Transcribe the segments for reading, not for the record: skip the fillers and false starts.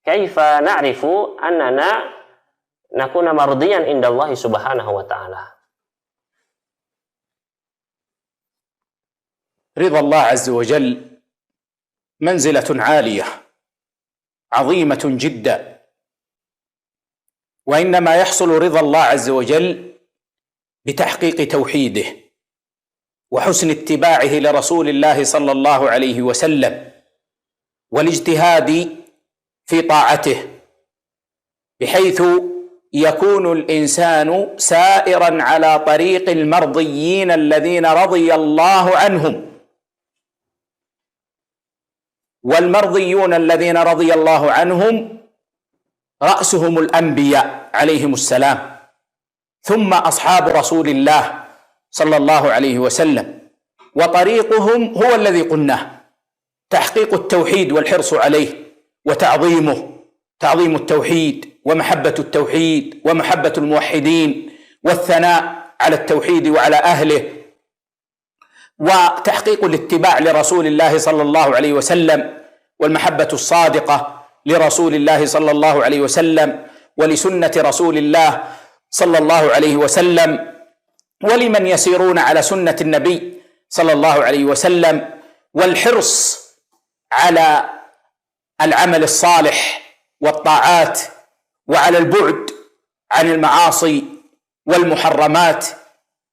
كيف نعرف أننا نكون مرضيا عند الله سبحانه وتعالى؟ رضا الله عز وجل منزلة عالية عظيمة جدا، وإنما يحصل رضا الله عز وجل بتحقيق توحيده وحسن اتباعه لرسول الله صلى الله عليه وسلم والاجتهاد في طاعته، بحيث يكون الإنسان سائرا على طريق المرضيين الذين رضي الله عنهم. والمرضيون الذين رضي الله عنهم رأسهم الأنبياء عليهم السلام، ثم أصحاب رسول الله صلى الله عليه وسلم، وطريقهم هو الذي قلناه: تحقيق التوحيد والحرص عليه وتعظيمه، تعظيم التوحيد ومحبة التوحيد ومحبة الموحدين والثناء على التوحيد وعلى أهله، وتحقيق الاتباع لرسول الله صلى الله عليه وسلم والمحبة الصادقة لرسول الله صلى الله عليه وسلم ولسنة رسول الله صلى الله عليه وسلم ولمن يسيرون على سنة النبي صلى الله عليه وسلم، والحرص على العمل الصالح والطاعات وعلى البعد عن المعاصي والمحرمات.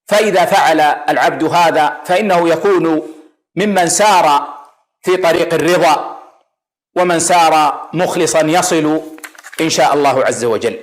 فإذا فعل العبد هذا فإنه يكون ممن سار في طريق الرضا، ومن سار مخلصا يصل إن شاء الله عز وجل.